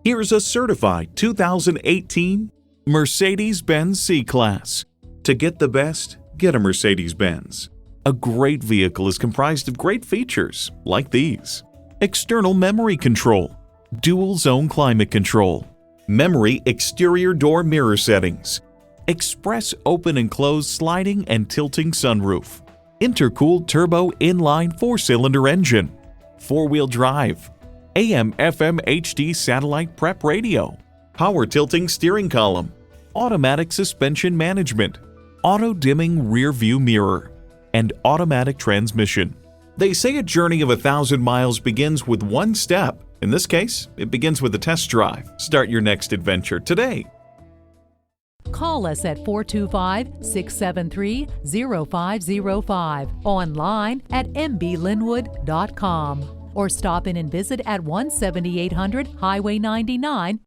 Here's a certified 2018 Mercedes-Benz C-Class. To get the best, get a Mercedes-Benz. A great vehicle is comprised of great features like these: external memory control, dual zone climate control, memory exterior door mirror settings, express open and close sliding and tilting sunroof, intercooled turbo inline 4-cylinder engine, 4-wheel drive, AM/FM HD satellite prep radio, power tilting steering column, automatic suspension management, auto dimming rear view mirror, and automatic transmission. They say a journey of 1,000 miles begins with one step. In this case, it begins with a test drive. Start your next adventure today. Call us at 425-673-0505, online at mblynnwood.com, or stop in and visit at 17800 Highway 99,